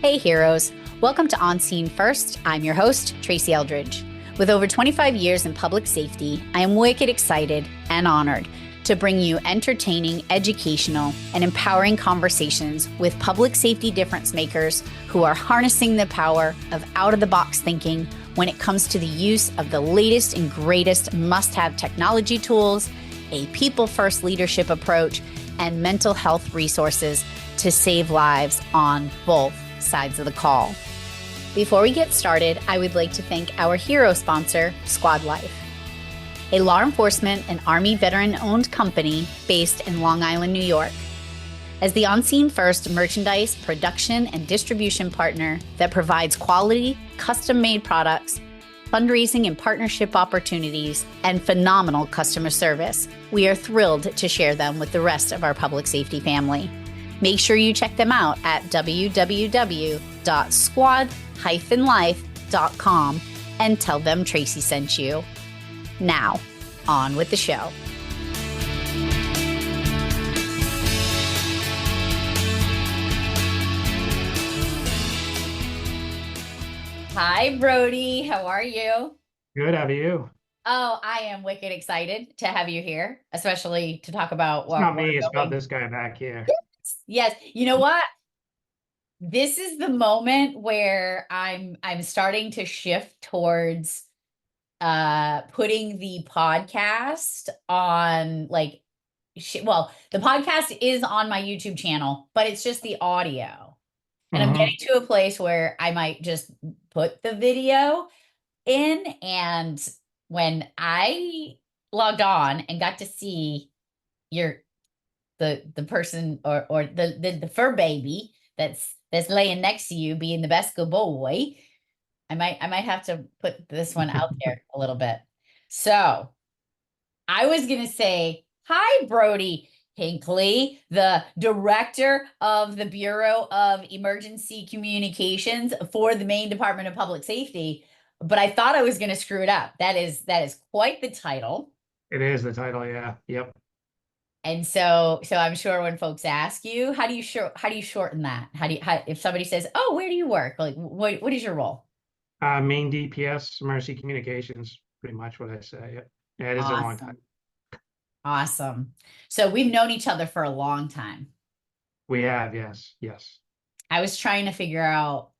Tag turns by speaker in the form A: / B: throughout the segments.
A: Hey heroes, welcome to On Scene First. I'm your host, Tracy Eldridge. With over 25 years in public safety, I am wicked excited and honored to bring you entertaining, educational, and empowering conversations with public safety difference makers who are harnessing the power of out-of-the-box thinking when it comes to the use of the latest and greatest must-have technology tools, a people-first leadership approach, and mental health resources to save lives on both sides of the call. Before we get started, I would like to thank our hero sponsor, Squad Life, a law enforcement and Army veteran-owned company based in Long Island, New York. As the On Scene First merchandise production and distribution partner that provides quality, custom-made products, fundraising and partnership opportunities, and phenomenal customer service, we are thrilled to share them with the rest of our public safety family. Make sure you check them out at www.squad-life.com and tell them Tracy sent you. Now, on with the show. Hi, Brody. How are you?
B: Good. How are you?
A: Oh, I am wicked excited to have you here, especially to talk about
B: It's
A: what
B: not
A: we're
B: me. It's about
A: going.
B: this guy back here.
A: Yes. You know what? This is the moment where I'm starting to shift towards putting the podcast on the podcast is on my YouTube channel, but it's just the audio. And I'm getting
B: Hmm.
A: to a place where I might just put the video in, and when I logged on and got to see your the person or the fur baby that's laying next to you being the best good boy, I might have to put this one out there a little bit. So I was gonna say, hi, Brody Hinkley, the director of the Bureau of Emergency Communications for the Maine Department of Public Safety, but I thought I was gonna screw it up. That is quite the title.
B: It is the title. Yeah. Yep.
A: And so I'm sure when folks ask you, how do you shorten that? If somebody says, "Oh, where do you work?" Like, what is your role?
B: Maine DPS, Emergency Communications, pretty much what I say. Yep. Yeah, it is a long time.
A: Awesome. Awesome. So we've known each other for a long time.
B: We have, yes, yes.
A: I was trying to figure out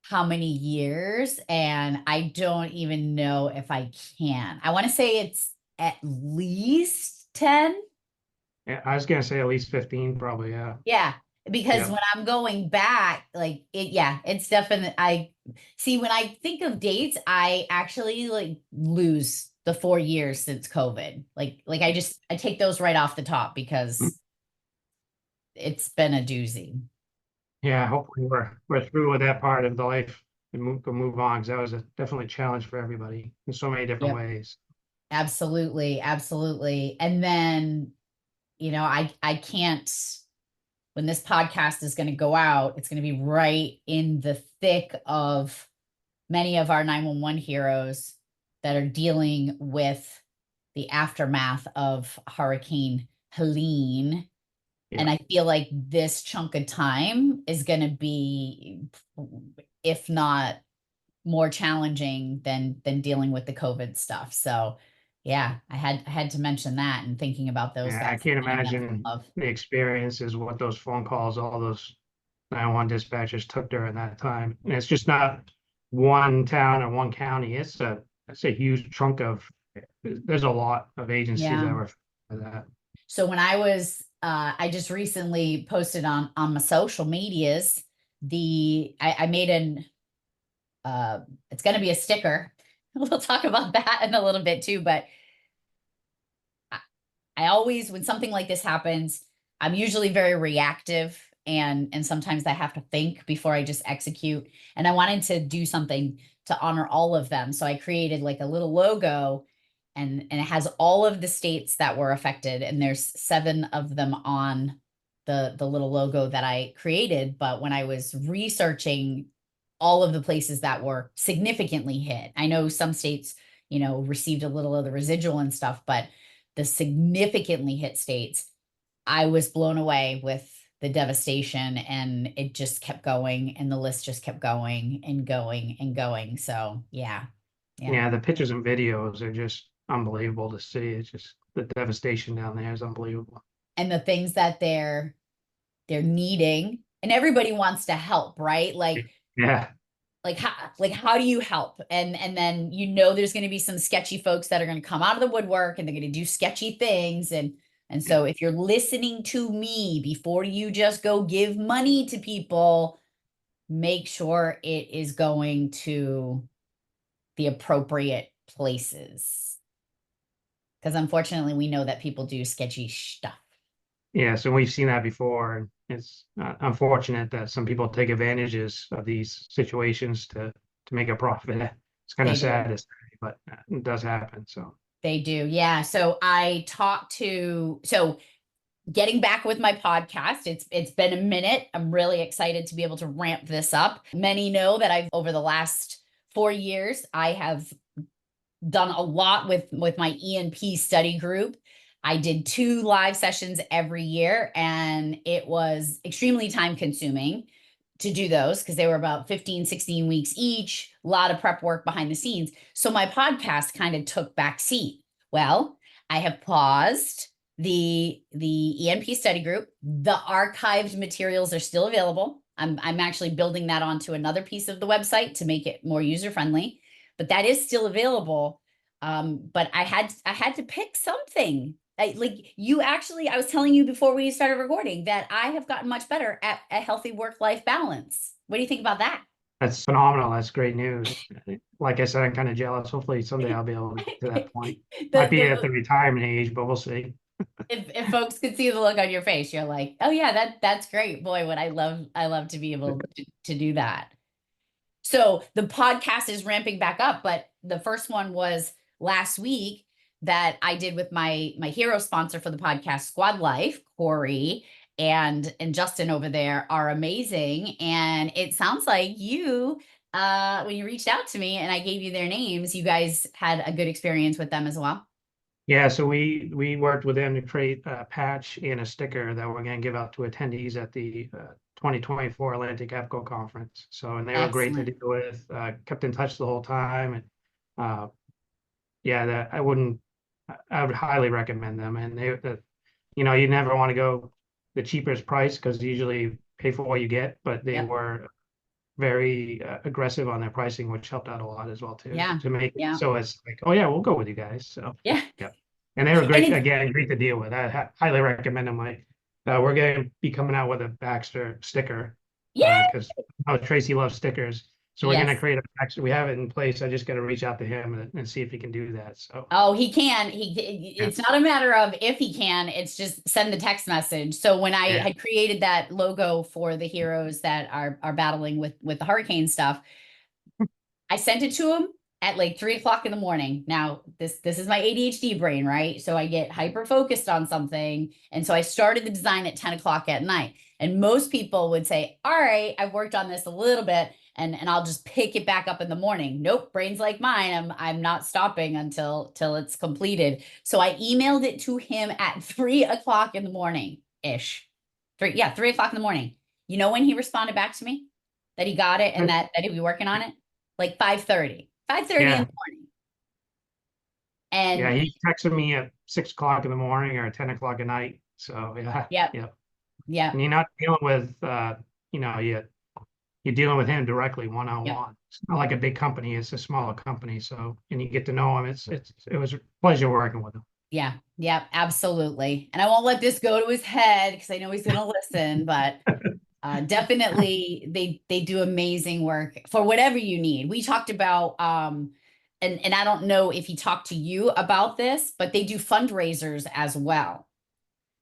A: how many years, and I don't even know if I can. I want to say it's at least 10.
B: Yeah, I was gonna say at least 15, probably. Yeah.
A: Yeah, because
B: Yep.
A: when I'm going back, like it's definitely I see when I think of dates, I actually like lose the 4 years since COVID. Like I take those right off the top because it's been a doozy.
B: Yeah. Hopefully we're through with that part of the life and can move on, because that was definitely a challenge for everybody in so many different
A: Yep.
B: ways.
A: Absolutely, absolutely. And then, I can't, when this podcast is going to go out, it's going to be right in the thick of many of our 911 heroes that are dealing with the aftermath of Hurricane Helene. And
B: Yeah.
A: I feel like this chunk of time is going to be, if not more challenging than dealing with the COVID stuff. So yeah, I had to mention that and thinking about those
B: Yeah, I
A: guys,
B: can't
A: sending them
B: imagine
A: love.
B: the experiences, what those phone calls, all those 911 dispatchers took during that time. And it's just not one town or one county. It's a huge chunk of, there's a lot of agencies
A: Yeah.
B: that were for that.
A: So when I just recently posted on my social medias, I made uh, it's going to be a sticker. We'll talk about that in a little bit too, but I, I always, when something like this happens, I'm usually very reactive, and sometimes I have to think before I just execute. And I wanted to do something to honor all of them. So I created like a little logo, and it has all of the states that were affected, and there's 7 of them on the little logo that I created. But when I was researching all of the places that were significantly hit, I know some states, received a little of the residual and stuff, but the significantly hit states, I was blown away with the devastation, and it just kept going, and the list just kept going and going and going. So yeah.
B: Yeah, the pictures and videos are just unbelievable to see. It's just the devastation down there is unbelievable.
A: And the things that they're needing, and everybody wants to help, right?
B: Yeah.
A: How do you help? And then there's going to be some sketchy folks that are going to come out of the woodwork, and they're going to do sketchy things. And so if you're listening to me before you just go give money to people, make sure it is going to the appropriate places. Because unfortunately, we know that people do sketchy stuff.
B: Yeah, so we've seen that before, and it's unfortunate that some people take advantages of these situations to make a profit. It's kind of sad to say, but it does happen. So
A: they do, yeah. So getting back with my podcast, it's been a minute. I'm really excited to be able to ramp this up. Many know that I've over the last 4 years, I have done a lot with my E&P study group. I did 2 live sessions every year, and it was extremely time consuming to do those because they were about 15, 16 weeks each, a lot of prep work behind the scenes. So my podcast kind of took back seat. Well, I have paused the E&P study group. The archived materials are still available. I'm actually building that onto another piece of the website to make it more user friendly, but that is still available. But I had to pick something. I was telling you before we started recording that I have gotten much better at a healthy work-life balance. What do you think about that?
B: that's phenomenal. That's great news. Like I said, I'm kind of jealous. Hopefully someday I'll be able to get to that point. Might be at the retirement age, but we'll see.
A: If folks could see the look on your face, you're like, oh yeah, that's great. Boy, would I love to be able to do that. So the podcast is ramping back up, but the first one was last week that I did with my hero sponsor for the podcast, Squad Life, Corey and Justin over there are amazing. And it sounds like you, when you reached out to me and I gave you their names, you guys had a good experience with them as well.
B: Yeah, so we worked with them to create a patch and a sticker that we're going to give out to attendees at the 2024 Atlantic APCO conference. So, and they were great to deal with. Kept in touch the whole time, and yeah, I would highly recommend them. And you never want to go the cheapest price because you usually pay for what you get, but they were very aggressive on their pricing, which helped out a lot as well too.
A: Yeah.
B: To make it so it's like, oh yeah, we'll go with you guys. So
A: yeah.
B: And they were great great to deal with. I highly recommend them. We're going to be coming out with a Baxter sticker.
A: Yeah.
B: Because Tracy loves stickers. So we're going to create a Baxter. We have it in place. I just got to reach out to him and see if he can do that. So
A: he can. It's not a matter of if he can, it's just send the text message. So when I had created that logo for the heroes that are battling with the hurricane stuff, I sent it to him at like 3:00 in the morning. Now, this is my ADHD brain, right? So I get hyper focused on something. And so I started the design at 10:00 at night. And most people would say, all right, I've worked on this a little bit and I'll just pick it back up in the morning. Nope, brains like mine. I'm not stopping until it's completed. So I emailed it to him at 3:00 in the morning ish. 3:00 in the morning. You know when he responded back to me that he got it and that he'd be working on it? Like 5:30 in the morning. And
B: yeah, he texted me at 6:00 in the morning or 10:00 at night. So
A: yeah.
B: And you're not dealing with you're dealing with him directly one-on-one. It's not like a big company, it's a smaller company. So and you get to know him. It was a pleasure working with him.
A: Yeah, absolutely. And I won't let this go to his head because I know he's gonna listen, but definitely they do amazing work for whatever you need. We talked about and I don't know if he talked to you about this, but they do fundraisers as well.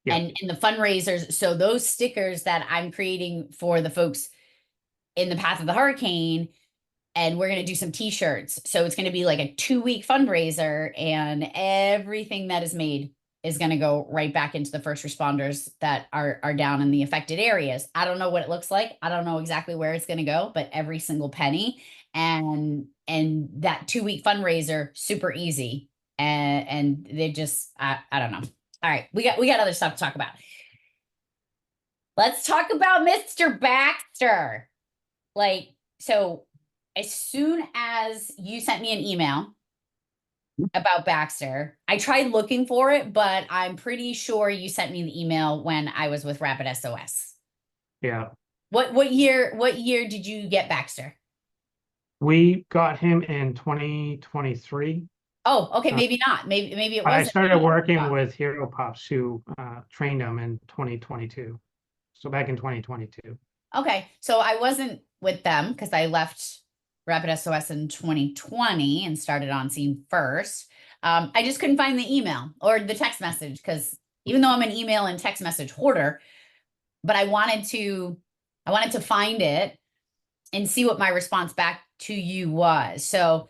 A: And the fundraisers, so those stickers that I'm creating for the folks in the path of the hurricane, and we're going to do some t-shirts. So it's going to be like a 2-week fundraiser, and everything that is made is going to go right back into the first responders that are down in the affected areas. I don't know what it looks like. I don't know exactly where it's going to go, but every single penny and that 2-week fundraiser, super easy. And they just, I don't know. All right. We got other stuff to talk about. Let's talk about Mr. Baxter. So as soon as you sent me an email about Baxter, I tried looking for it, but I'm pretty sure you sent me the email when I was with Rapid SOS.
B: Yeah.
A: What year did you get Baxter?
B: We got him in 2023.
A: Oh, okay,
B: Uh,
A: maybe not. Maybe it
B: I
A: wasn't.
B: started
A: Maybe
B: working with Hero Pups who trained him in 2022. So back in 2022.
A: Okay, so I wasn't with them because I left Rapid SOS in 2020 and started on scene first. I just couldn't find the email or the text message because even though I'm an email and text message hoarder, but I wanted to find it and see what my response back to you was. So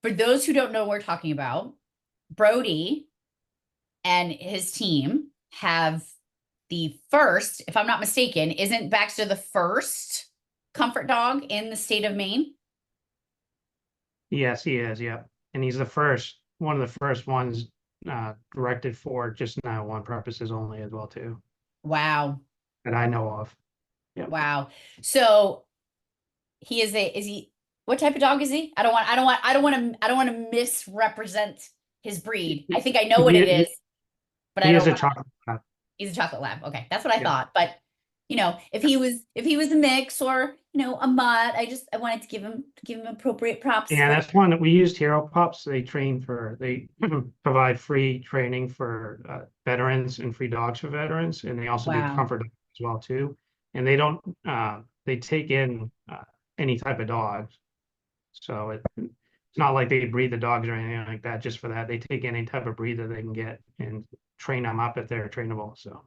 A: for those who don't know what we're talking about, Brody and his team have the first, if I'm not mistaken, isn't Baxter the first comfort dog in the state of Maine?
B: Yes, he is. Yeah. And he's one of the first ones directed for just 911 purposes only as well too,
A: Wow.
B: that I know of. Yeah.
A: Wow. So is he, what type of dog is he? I don't want to misrepresent his breed. I think I know what
B: He,
A: it is,
B: he,
A: but I
B: he
A: don't
B: is a
A: want.
B: chocolate lab.
A: He's a chocolate lab. Okay, that's what I
B: Yeah.
A: thought. But if he was a mix or a mutt, I wanted to give him appropriate props.
B: Yeah, that's one that we used Hero Pups. They provide free training for veterans and free dogs for veterans, and they also do
A: Wow.
B: comfort dogs as well too. And they don't they take in any type of dogs. So it's not like they breed the dogs or anything like that just for that. They take any type of breed that they can get and train them up if they're trainable. So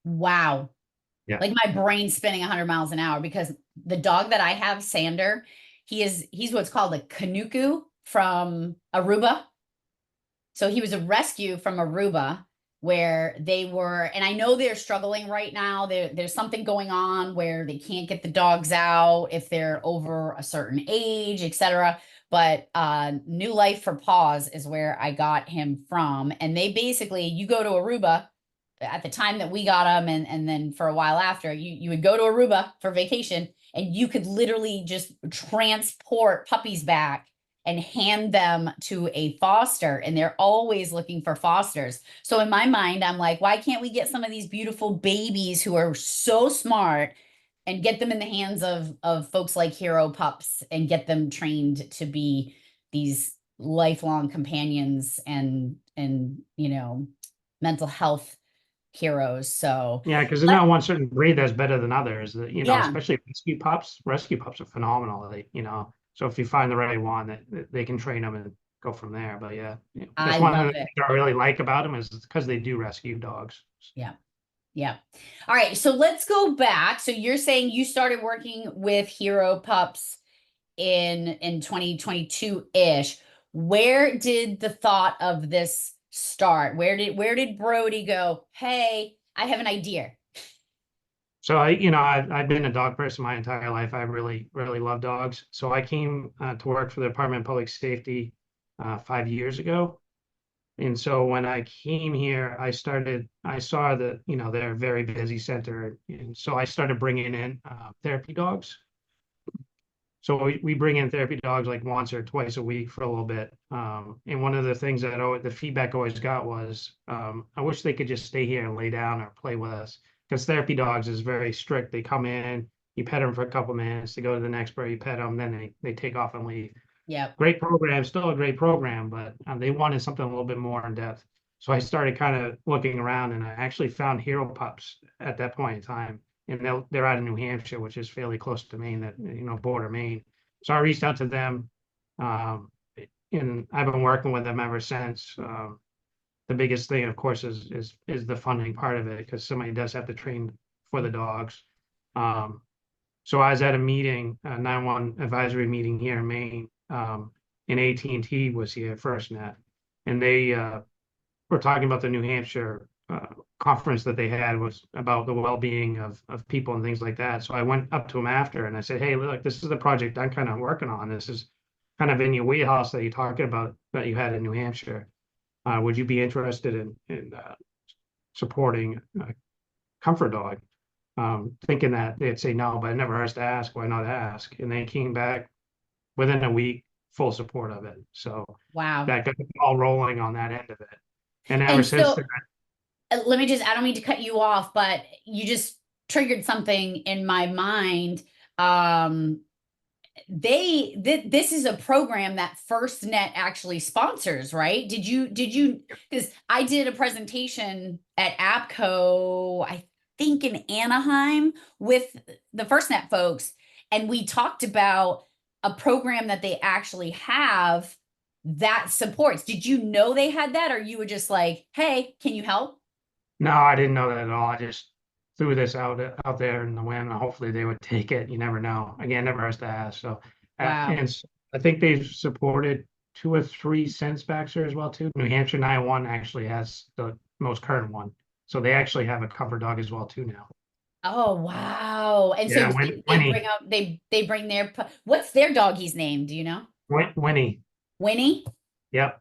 A: Wow.
B: yeah.
A: Like my brain's spinning 100 miles an hour because the dog that I have, Sander, he's what's called a Kanuku from Aruba. So he was a rescue from Aruba where they were, and I know they're struggling right now. There's something going on where they can't get the dogs out if they're over a certain age, etc. But New Life for Paws is where I got him from. And they basically, you go to Aruba at the time that we got him, and then for a while after, you would go to Aruba for vacation, and you could literally just transport puppies back and hand them to a foster, and they're always looking for fosters. So in my mind, I'm like, why can't we get some of these beautiful babies who are so smart and get them in the hands of folks like Hero Pups and get them trained to be these lifelong companions and mental health heroes. So
B: Yeah, because there's not one certain breed that's better than others.
A: yeah,
B: Especially rescue pups. Rescue pups are phenomenal. So if you find the right one, they can train them and go from there. But yeah,
A: I
B: that's one of
A: love
B: the
A: it.
B: things I really like about them is because they do rescue dogs.
A: Yeah. Yeah. All right. So let's go back. So you're saying you started working with Hero Pups in 2022-ish. Where did the thought of this start? Where did Brody go, hey, I have an idea?
B: So I've been a dog person my entire life. I really, really love dogs. So I came to work for the Department of Public Safety 5 years ago. And so when I came here, I saw that, they're a very busy center. And so I started bringing in therapy dogs. So we bring in therapy dogs like once or twice a week for a little bit. And one of the things the feedback I always got was, I wish they could just stay here and lay down or play with us. Because therapy dogs is very strict. They come in, you pet them for a couple minutes, they go to the next break, you pet them, then they take off and leave.
A: Yep.
B: Great program, still a great program, but they wanted something a little bit more in depth. So I started kind of looking around, and I actually found Hero Pups at that point in time, and they're out of New Hampshire, which is fairly close to Maine, that border Maine. So I reached out to them, um, and I've been working with them ever since. The biggest thing, of course, is the funding part of it because somebody does have to train for the dogs. Um, so I was at a meeting, a 911 advisory meeting here in Maine, and AT&T was here, FirstNet, and they were talking about the New Hampshire conference that they had was about the well-being of people and things like that. So I went up to them after and I said, hey, look, this is the project I'm kind of working on. This is kind of in your wheelhouse that you're talking about that you had in New Hampshire. Would you be interested in supporting Comfort Dog? thinking that they'd say no, but it never hurts to ask. Why not ask? And they came back within a week, full support of it. So
A: Wow.
B: that got the ball rolling on that end of it. And ever
A: And
B: since
A: so
B: then,
A: let me just, I don't mean to cut you off, but you just triggered something in my mind. Um, this is a program that FirstNet actually sponsors, right? Did you, because I did a presentation at APCO, I think in Anaheim with the FirstNet folks, and we talked about a program that they actually have that supports. Did you know they had that, or you were just like, hey, can you help?
B: no, I didn't know that at all. I just threw this out there in the wind, and hopefully they would take it. You never know. Again, never hurts to ask. So,
A: Wow.
B: I think they've supported 2 or 3 cents Baxter as well too. New Hampshire 911 actually has the most current one, so they actually have a cover dog as well too now.
A: Oh, wow. And so
B: Yeah,
A: they bring
B: Winnie,
A: up they bring their what's their doggy's name? Do you know?
B: Winnie.
A: Winnie?
B: Yep,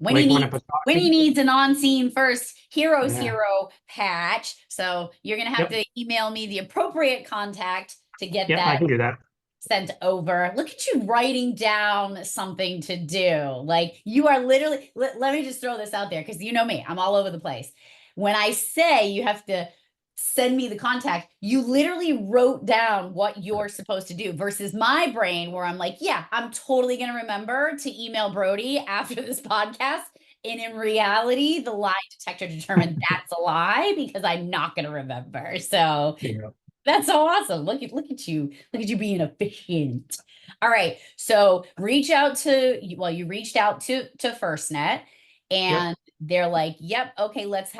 A: Winnie
B: Lake
A: needs Winnie
B: Winnipesaukee.
A: needs an on-scene first heroes
B: Yeah,
A: hero patch. So you're gonna have
B: yep,
A: to email me the appropriate contact to get
B: yep. I
A: that
B: can do that.
A: sent over. Look at you writing down something to do. Like you are literally, let me just throw this out there because you know me, I'm all over the place. When I say you have to send me the contact, you literally wrote down what you're supposed to do versus my brain where I'm like, yeah, I'm totally going to remember to email Brody after this podcast. And in reality, the lie detector determined that's a lie because I'm not going to remember. So
B: Yeah,
A: that's so awesome. Look at you. Look at you being efficient. All right. So reach out to well, you reached out to FirstNet
B: yep.
A: and they're like, "Yep, okay, let's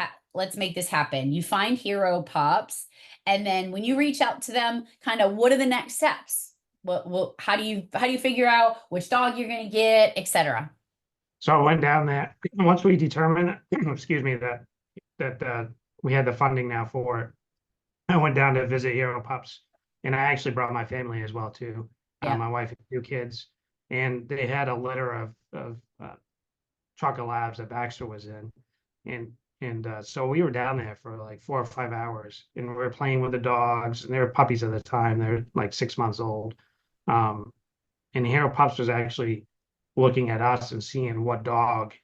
A: make this happen." You find hero pups and then when you reach out to them, kind of what are the next steps? What how do you figure out which dog you're going to get, etc.
B: So I went down there. Once we determined, excuse me, that we had the funding now for it, I went down to visit Hero Pups, and I actually brought my family as well too,
A: Yeah.
B: my wife and 2 kids, and they had a litter of chocolate labs that Baxter was in, and so we were down there for like 4 or 5 hours, and we were playing with the dogs, and they were puppies at the time. They're like 6 months old, um, and Hero Pups was actually looking at us and seeing what dog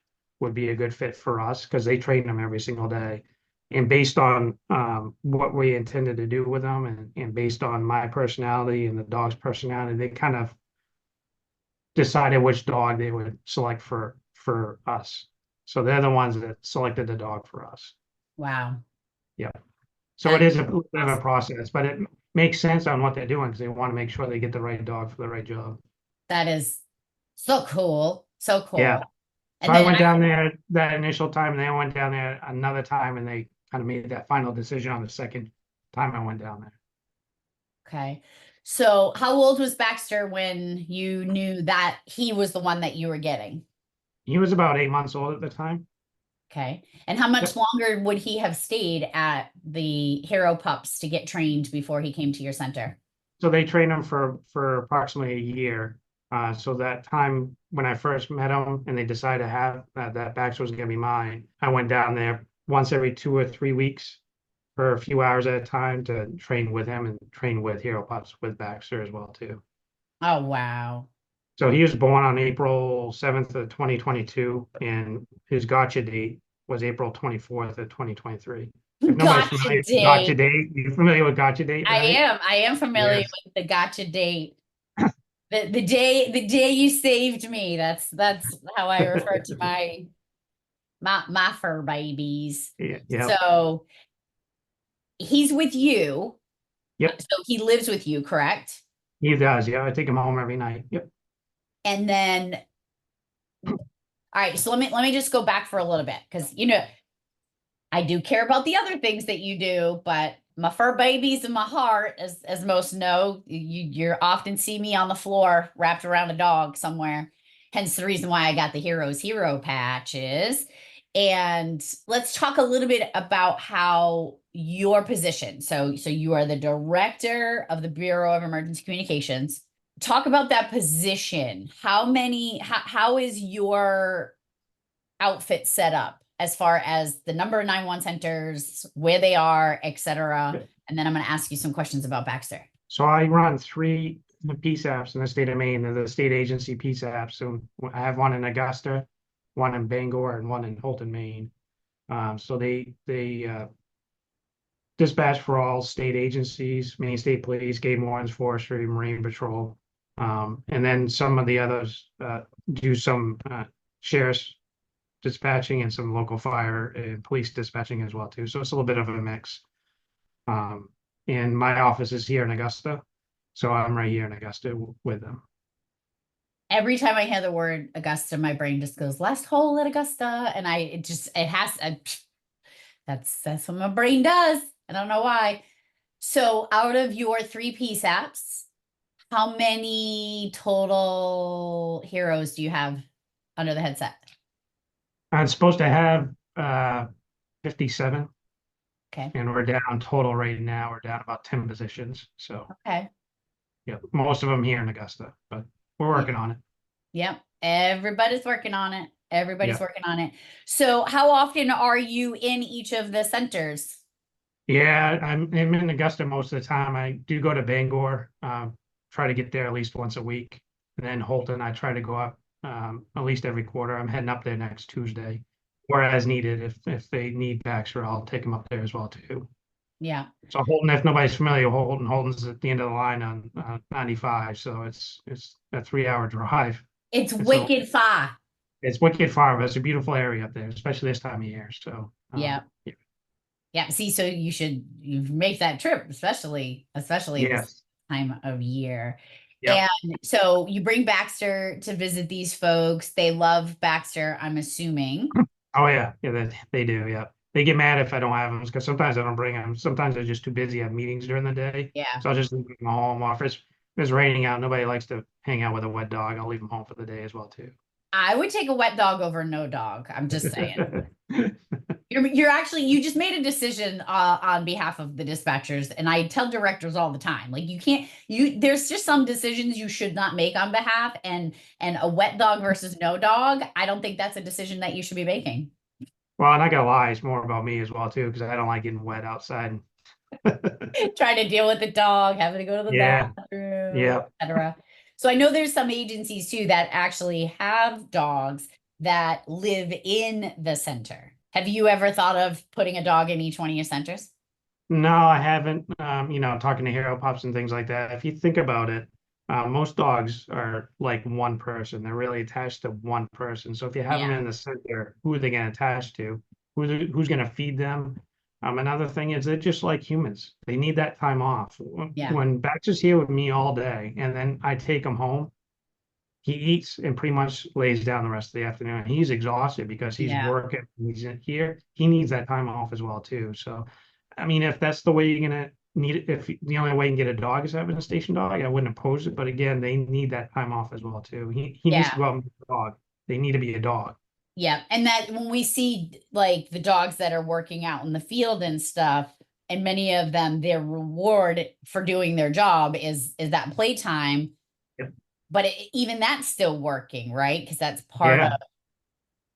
B: would be a good fit for us because they train them every single day. And based on what we intended to do with them and based on my personality and the dog's personality, they kind of decided which dog they would select for us. So they're the ones that selected the dog for us.
A: Wow.
B: Yeah. So it
A: That's
B: is a bit of a
A: awesome.
B: process, but it makes sense on what they're doing because they want to make sure they get the right dog for the right job.
A: That is so cool. So
B: Yeah.
A: cool.
B: So
A: And
B: I
A: then
B: went down there that initial time, and then I went down there another time, and they kind of made that final decision on the second time I went down there.
A: okay. So, how old was Baxter when you knew that he was the one that you were getting?
B: He was about 8 months old at the time.
A: Okay. And how much
B: Yep.
A: longer would he have stayed at the Hero Pups to get trained before he came to your center?
B: So they trained him for approximately a year. So that time when I first met him, and they decided to have that Baxter was going to be mine, I went down there once every 2 or 3 weeks for a few hours at a time to train with him and train with Hero Pups with Baxter as well too.
A: Oh, wow.
B: So he was born on April 7th of 2022, and his gotcha date was April 24th of 2023. If nobody's
A: Gotcha
B: familiar with gotcha
A: date.
B: date, you're familiar with gotcha date, right?
A: I am familiar
B: Yes.
A: with the gotcha date. The day you saved me. That's how I refer to my fur babies.
B: Yeah, yep.
A: So he's with you.
B: Yep.
A: So he lives with you, correct?
B: He does. Yeah. I take him home every night. Yep.
A: And then, all right, so let me just go back for a little bit because I do care about the other things that you do, but my fur babies in my heart, as most know, you often see me on the floor wrapped around a dog somewhere. Hence the reason why I got the Heroes Hero patches. And let's talk a little bit about how your position. So you are the director of the Bureau of Emergency Communications. Talk about that position. How is your outfit set up as far as the number of 911 centers, where they are, et cetera.
B: Yeah.
A: And then I'm going to ask you some questions about Baxter.
B: So I run 3 PSAPs in the state of Maine. They're the state agency PSAPs. So I have one in Augusta, one in Bangor, and one in Holton, Maine. So they dispatch for all state agencies, Maine State Police, Game Wardens, Forestry, Marine Patrol. And then some of the others do some sheriff's dispatching and some local fire and police dispatching as well too. So it's a little bit of a mix. And my office is here in Augusta, so I'm right here in Augusta with them.
A: Every time I hear the word Augusta, my brain just goes last hole at Augusta, and that's what my brain does. I don't know why. So out of your 3 PSAPs, how many total heroes do you have under the headset?
B: I'm supposed to have 57.
A: Okay.
B: And we're down total right now. We're down about 10 positions. So
A: Okay.
B: yeah, most of them here in Augusta, but we're working on it.
A: Yep. Everybody's working on it. Everybody's
B: Yeah.
A: working on it. So how often are you in each of the centers?
B: Yeah, I'm in Augusta most of the time. I do go to Bangor, try to get there at least once a week. And then Holton, I try to go up at least every quarter. I'm heading up there next Tuesday, or as needed. If they need Baxter, I'll take them up there as well too.
A: Yeah.
B: So Holton, if nobody's familiar with Holton, Holton's at the end of the line on 95. So it's a 3-hour drive.
A: It's wicked far.
B: It's wicked far, but it's a beautiful area up there, especially this time of year. So
A: Yeah. Yeah. See, so you make that trip, especially this time of year.
B: Yep.
A: And so you bring Baxter to visit these folks. They love Baxter, I'm assuming.
B: Oh yeah, they do. Yeah, they get mad if I don't have them because sometimes I don't bring them. Sometimes they're just too busy. I have meetings during the day.
A: Yeah.
B: So I'll just leave them home. Or if it's raining out, nobody likes to hang out with a wet dog. I'll leave them home for the day as well too.
A: I would take a wet dog over no dog. I'm just saying. You just made a decision on behalf of the dispatchers, and I tell directors all the time, like there's just some decisions you should not make on behalf, and a wet dog versus no dog, I don't think that's a decision that you should be making.
B: Well, and I gotta lie, it's more about me as well too, because I don't like getting wet outside.
A: Trying to deal with the dog, having to go to the bathroom, etc. So I know there's some agencies too that actually have dogs that live in the center. Have you ever thought of putting a dog in each one of your centers?
B: No, I haven't. Talking to Hero Pups and things like that. If you think about it, most dogs are like one person. They're really attached to one person. So if you have them in the center, who are they going to attach to? Who's going to feed them? Another thing is they're just like humans. They need that time off. When Baxter's here with me all day, and then I take him home, he eats and pretty much lays down the rest of the afternoon. He's exhausted because he's working. He's in here. He needs that time off as well too. So, I mean, if that's the way you're gonna need it, if the only way you can get a dog is having a station dog, I wouldn't oppose it. But again, they need that time off as well too. He needs to go out and be a dog. They need to be a dog.
A: Yeah, and that when we see like the dogs that are working out in the field and stuff, and many of them, their reward for doing their job is that playtime.
B: Yep.
A: But even that's still working, right? Because that's part of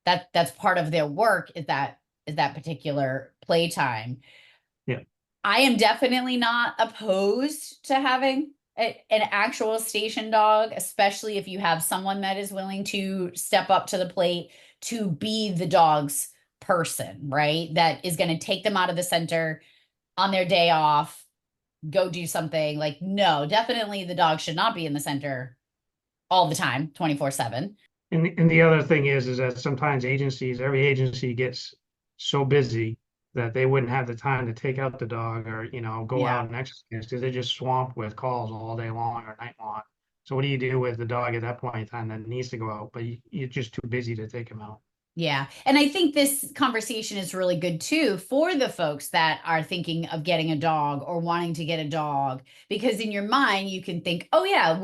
A: that's part of their work is that particular playtime.
B: Yeah.
A: I am definitely not opposed to having an actual station dog, especially if you have someone that is willing to step up to the plate to be the dog's person, right? That is going to take them out of the center on their day off, go do something. Like, no, definitely the dog should not be in the center all the time, 24/7.
B: And the other thing is that sometimes every agency gets so busy that they wouldn't have the time to take out the dog or, go out and exercise because they're just swamped with calls all day long or night long. So what do you do with the dog at that point in time that needs to go out, but you're just too busy to take him out?
A: Yeah. And I think this conversation is really good too for the folks that are thinking of getting a dog or wanting to get a dog, because in your mind you can think, oh yeah,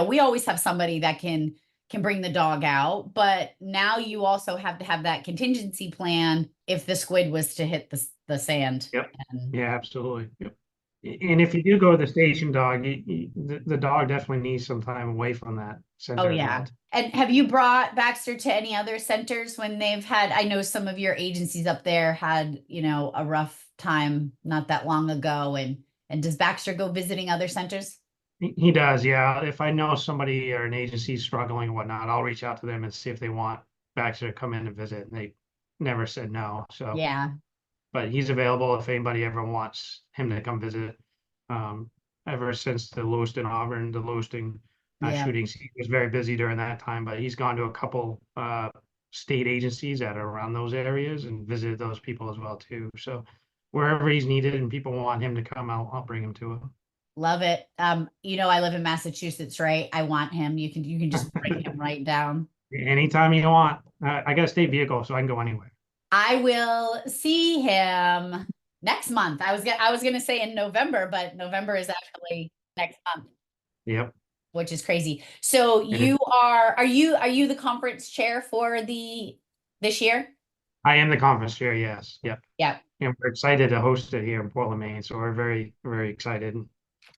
A: we always have somebody that can bring the dog out, but now you also have to have that contingency plan if the squid was to hit the sand.
B: Yep. Yeah, absolutely. Yep. And if you do go to the station dog, the dog definitely needs some time away from that
A: Oh
B: center as
A: yeah.
B: well.
A: And have you brought Baxter to any other centers when they've had, I know some of your agencies up there had, a rough time not that long ago. And does Baxter go visiting other centers?
B: He does, yeah. If I know somebody or an agency struggling or whatnot, I'll reach out to them and see if they want Baxter to come in and visit. And they never said no. So,
A: Yeah.
B: but he's available if anybody ever wants him to come visit. Um, Ever since the Lewiston Auburn, the Lewiston
A: Yeah.
B: shootings, he was very busy during that time. But he's gone to a couple state agencies that are around those areas and visited those people as well too. So wherever he's needed and people want him to come, I'll bring him to
A: Love it. I live in Massachusetts, right? I want him. You can just bring him
B: him.
A: right down.
B: Anytime you want. I got a state vehicle, so I can go anywhere.
A: I will see him next month. I was gonna say in November, but November is actually next month,
B: Yep.
A: which is crazy. So
B: And
A: are you the conference chair for this year?
B: I am the conference chair, yes. Yep.
A: Yeah.
B: And we're excited to host it here in Portland, Maine. So we're very, very excited.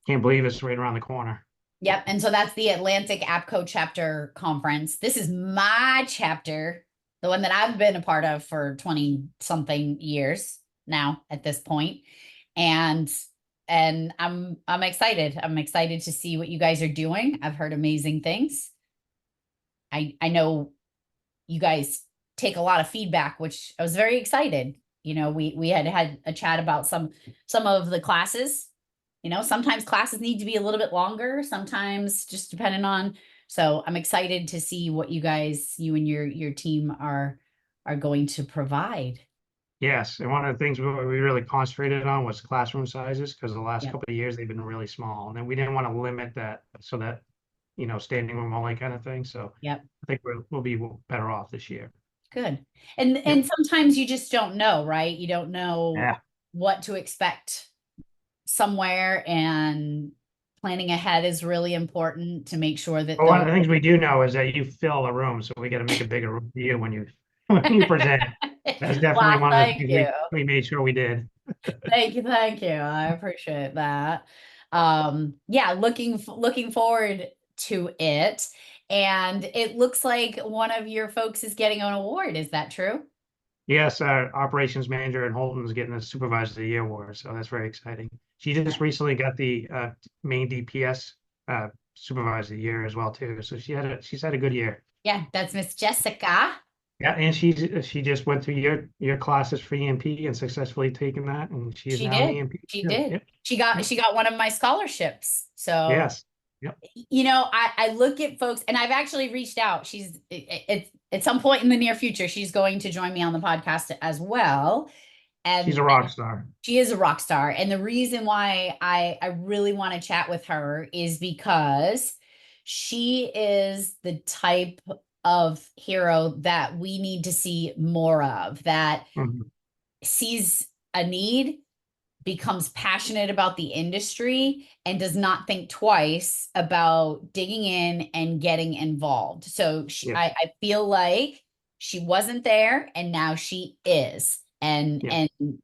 B: Can't believe it's right around the corner.
A: Yep. And so that's the Atlantic APCO chapter conference. This is my chapter, the one that I've been a part of for 20 something years now at this point. And I'm excited. I'm excited to see what you guys are doing. I've heard amazing things. I know you guys take a lot of feedback, which I was very excited. We had a chat about some of the classes. Sometimes classes need to be a little bit longer, sometimes just depending on. So I'm excited to see what you and your team are going to provide.
B: Yes. And one of the things we really concentrated on was classroom sizes because the last
A: Yep.
B: couple of years they've been really small. And then we didn't want to limit that so that, standing room only kind of thing. So
A: Yep.
B: I think we'll be better off this year.
A: Good. And
B: Yep.
A: sometimes you just don't know, right? You don't know
B: Yeah.
A: what to expect somewhere, and planning ahead is really important to make sure that
B: But one
A: those
B: of the things we do know is that you fill a room, so we got to make a bigger room for you when you when you present. That's definitely
A: Well,
B: one of the
A: thank
B: things
A: you.
B: we made sure we did.
A: Thank you. Thank you. I appreciate that. Yeah, looking forward to it. And it looks like one of your folks is getting an award. Is that true?
B: Yes, our operations manager in Holton is getting a supervisor of the year award, so that's very exciting. She just recently got the Maine DPS supervisor of the year as well too. So she's had a good year.
A: Yeah, that's Miss Jessica.
B: Yeah, and she just went through your classes for EMP and successfully taken that, and she is
A: She
B: now an
A: did.
B: EMP.
A: She
B: Yep,
A: did.
B: yep,
A: She got
B: yep.
A: she got one of my scholarships. So
B: Yes, yep.
A: I look at folks, and I've actually reached out. It's at some point in the near future, she's going to join me on the podcast as well.
B: She's
A: And
B: a rock star.
A: she is a rock star. And the reason why I really want to chat with her is because she is the type of hero that we need to see more of, that
B: Mhm.
A: sees a need, becomes passionate about the industry, and does not think twice about digging in and getting involved. So
B: Yeah,
A: I feel like she wasn't there and now she is. And
B: yeah,
A: and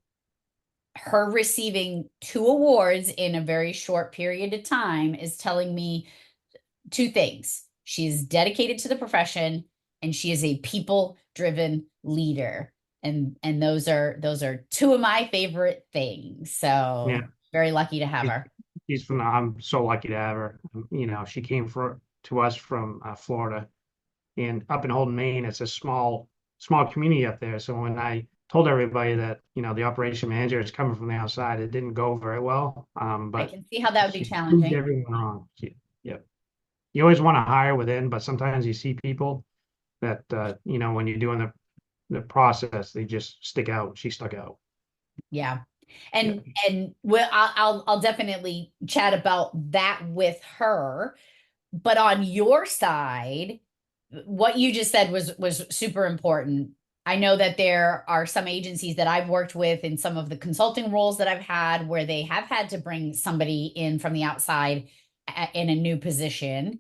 A: her receiving 2 awards in a very short period of time is telling me 2 things. She's dedicated to the profession, and she is a people driven leader. And those are 2 of my favorite things.
B: yeah.
A: So very lucky to have
B: She's,
A: her.
B: she's from. I'm so lucky to have her. She came to us from Florida, and up in Holden, Maine, it's a small community up there. So when I told everybody that the operation manager is coming from the outside, it didn't go very well.
A: I
B: But
A: can see how that would be
B: she proved
A: challenging.
B: everyone wrong. Yep. You always want to hire within, but sometimes you see people that when you're doing the process, they just stick out. She stuck out.
A: Yeah.
B: Yep.
A: And I'll definitely chat about that with her. But on your side, what you just said was super important. I know that there are some agencies that I've worked with in some of the consulting roles that I've had where they have had to bring somebody in from the outside in a new position,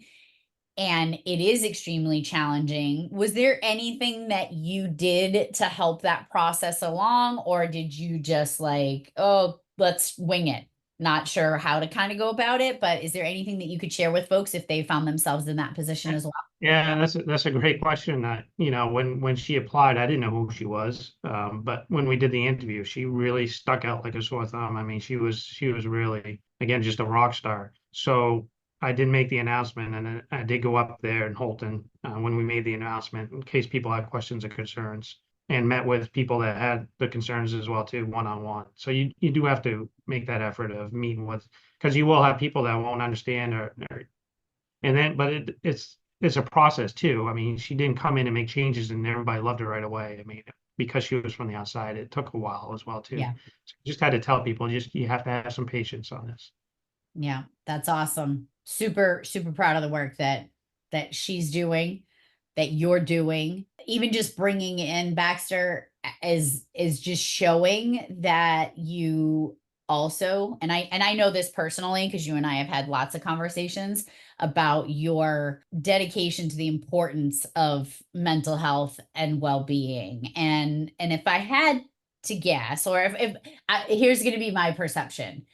A: and it is extremely challenging. Was there anything that you did to help that process along, or did you just like, oh, let's wing it? not sure how to kind of go about it, but is there anything that you could share with folks if they found themselves in that position as well?
B: Yeah, that's a great question. When she applied, I didn't know who she was. But when we did the interview, she really stuck out like a sore thumb. I mean, she was really, again, just a rock star. So I did make the announcement, and then I did go up there in Holton when we made the announcement in case people had questions or concerns, and met with people that had the concerns as well too, one on one. So you do have to make that effort of meeting with, because you will have people that won't understand but it's a process too. I mean, she didn't come in and make changes and everybody loved her right away. I mean, because she was from the outside, it took a while as well too.
A: Yeah.
B: So just had to tell people, just you have to have some patience on this.
A: Yeah, that's awesome. Super, super proud of the work that she's doing, that you're doing. Even just bringing in Baxter is just showing that you also, and I know this personally because you and I have had lots of conversations about your dedication to the importance of mental health and well-being. And if I had to guess, or if here's going to be my perception.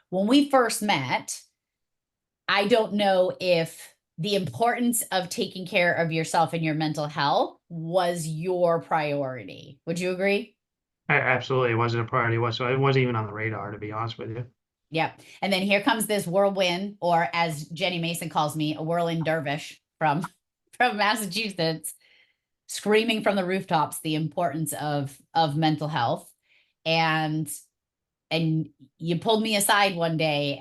A: When we first met, I don't know if the importance of taking care of yourself and your mental health was your priority. Would you agree?
B: Absolutely, it wasn't a priority whatsoever. It wasn't even on the radar, to be honest with you.
A: Yep. And then here comes this whirlwind, or as Jenny Mason calls me, a whirling dervish from Massachusetts, screaming from the rooftops the importance of mental health. And you pulled me aside one day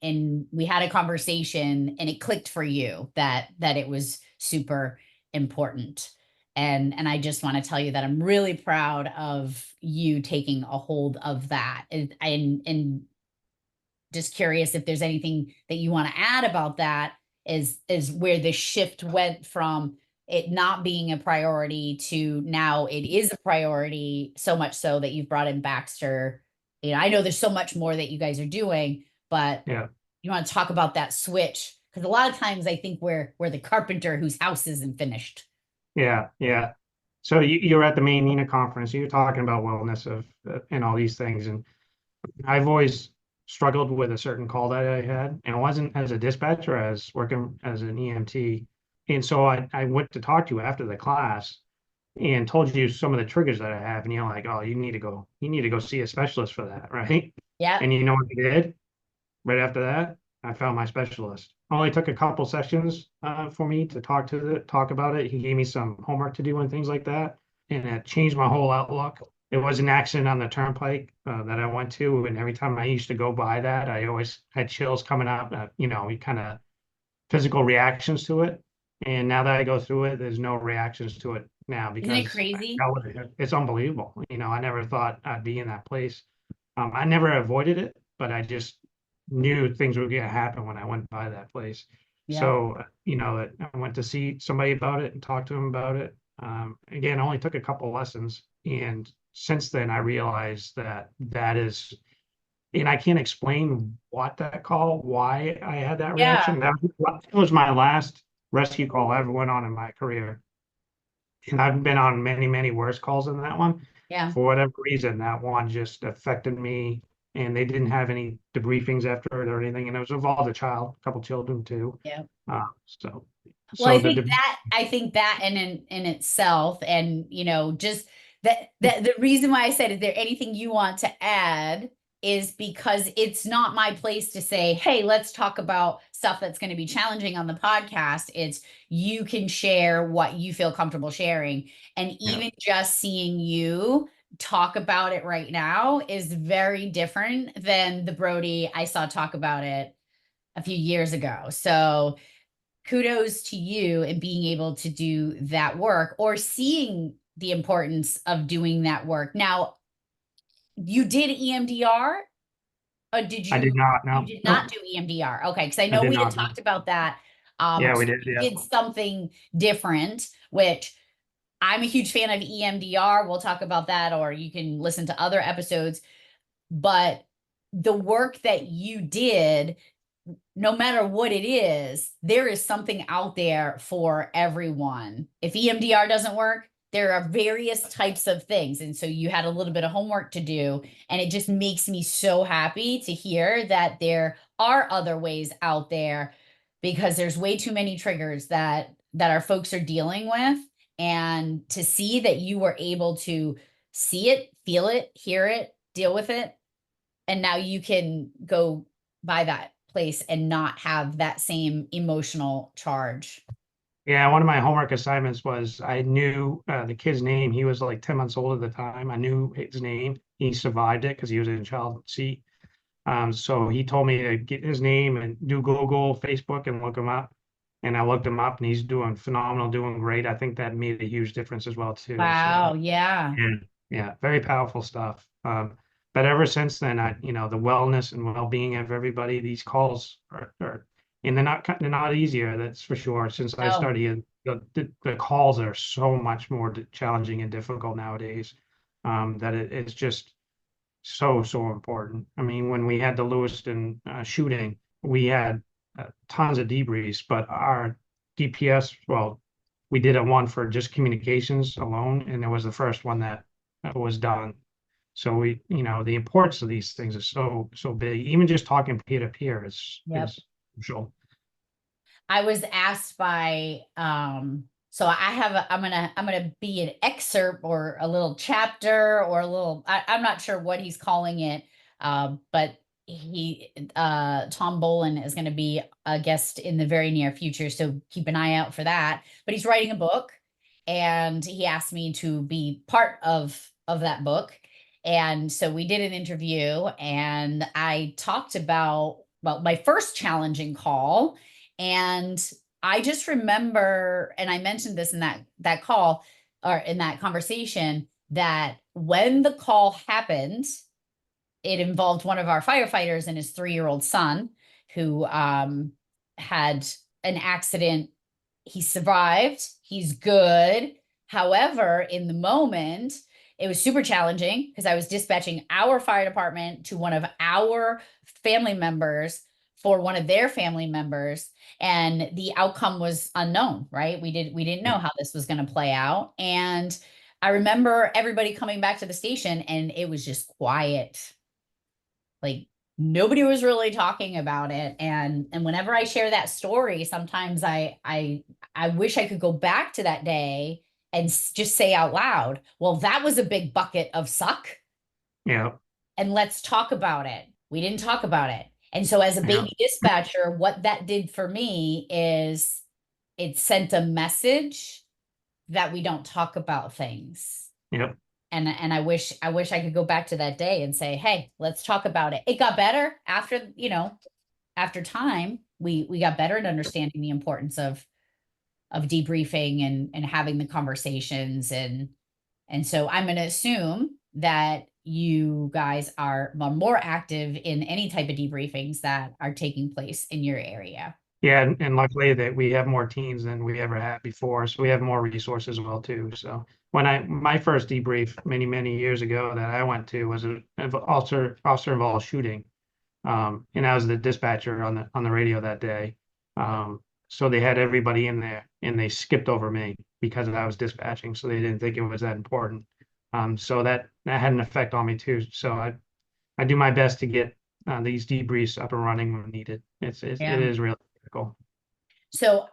A: and we had a conversation, and it clicked for you that it was super important. And I just want to tell you that I'm really proud of you taking a hold of that. And just curious if there's anything that you want to add about that, is where the shift went from it not being a priority to now it is a priority, so much so that you've brought in Baxter. I know there's so much more that you guys are doing, but
B: Yeah,
A: you want to talk about that switch? Because a lot of times I think we're the carpenter whose house isn't finished.
B: yeah. So you're at the Maine conference. You're talking about wellness of and all these things, and I've always struggled with a certain call that I had, and it wasn't as a dispatcher, as working as an EMT. And so I went to talk to you after the class and told you some of the triggers that I have, and you're like, oh, you need to go see a specialist for that, right?
A: Yeah.
B: And you know what I did? Right after that, I found my specialist. Only took a couple sessions for me to talk about it. He gave me some homework to do and things like that, and it changed my whole outlook. It was an accident on the turnpike that I went to, and every time I used to go by that, I always had chills coming up. You kind of physical reactions to it. And now that I go through it, there's no reactions to it now
A: Isn't it
B: because
A: crazy?
B: it's unbelievable. I never thought I'd be in that place. I never avoided it, but I just knew things were going to happen when I went by that place.
A: Yeah.
B: So, I went to see somebody about it and talk to him about it. Again, I only took a couple lessons. And since then, I realized that is, and I can't explain why I had that
A: Yeah.
B: reaction. That was my last rescue call I ever went on in my career. And I've been on many, many worse calls than that one.
A: Yeah.
B: For whatever reason, that one just affected me, and they didn't have any debriefings after it or anything. And it was involved a child, a couple children too.
A: Yeah.
B: Uh, so,
A: Well,
B: so the, de-
A: I think that in itself, and just that the reason why I said, is there anything you want to add, is because it's not my place to say, hey, let's talk about stuff that's going to be challenging on the podcast. It's, you can share what you feel comfortable sharing. And
B: yeah,
A: even just seeing you talk about it right now is very different than the Brody I saw talk about it a few years ago. So kudos to you and being able to do that work, or seeing the importance of doing that work. Now, you did EMDR, or
B: I did not
A: you
B: know.
A: did not
B: No,
A: do EMDR? Okay, because I
B: I
A: know
B: did
A: we had
B: not know.
A: talked about that.
B: Yeah, we
A: So
B: did.
A: you
B: Yeah.
A: did something different, which I'm a huge fan of EMDR. We'll talk about that, or you can listen to other episodes. But the work that you did, no matter what it is, there is something out there for everyone. If EMDR doesn't work, there are various types of things. And so you had a little bit of homework to do. And it just makes me so happy to hear that there are other ways out there, because there's way too many triggers that our folks are dealing with. And to see that you were able to see it, feel it, hear it, deal with it, and now you can go by that place and not have that same emotional charge.
B: Yeah, one of my homework assignments was I knew the kid's name. He was like 10 months old at the time. I knew his name. He survived it because he was in child seat. So he told me to get his name and do Google, Facebook, and look him up. And I looked him up, and he's doing phenomenal, doing great. I think that made a huge difference as well too.
A: Wow,
B: So
A: yeah.
B: yeah, very powerful stuff. But ever since then, the wellness and well-being of everybody, these calls are and they're not easier, that's for sure. Since I
A: No.
B: started, the calls are so much more challenging and difficult nowadays. That it's just so important. I mean, when we had the Lewiston shooting, we had tons of debriefs, but our DPS, well, we did a one for just communications alone, and it was the first one that was done. So the importance of these things is so big. Even just talking peer to peer is crucial.
A: I was asked by so I have I'm gonna be an excerpt or a little chapter or a little, I'm not sure what he's calling it, but Tom Bolin is gonna be a guest in the very near future, so keep an eye out for that. But he's writing a book, and he asked me to be part of that book. And so we did an interview, and I talked about, well, my first challenging call. And I just remember, and I mentioned this in that call, or in that conversation, that when the call happened, it involved one of our firefighters and his 3-year-old son, who had an accident. He survived. He's good. However, in the moment, it was super challenging because I was dispatching our fire department to one of our family members for one of their family members, and the outcome was unknown, right? We didn't know how this was going to play out. And I remember everybody coming back to the station, and it was just quiet. Like, nobody was really talking about it. And whenever I share that story, sometimes I wish I could go back to that day and just say out loud, well, that was a big bucket of suck.
B: Yeah.
A: And let's talk about it. We didn't talk about it. And so as a
B: Yeah.
A: baby dispatcher, what that did for me is it sent a message that we don't talk about things.
B: Yep.
A: And I wish I could go back to that day and say, hey, let's talk about it. It got better after, after time. We got better at understanding the importance of debriefing and having the conversations. And so I'm going to assume that you guys are more active in any type of debriefings that are taking place in your area.
B: Yeah, and luckily that we have more teams than we ever had before, so we have more resources as well too. So my first debrief many years ago that I went to was an officer involved shooting, and I was the dispatcher on the radio that day. So they had everybody in there, and they skipped over me because I was dispatching, so they didn't think it was that important. So that had an effect on me too. So I do my best to get these debriefs up and running when needed. It is really critical.
A: So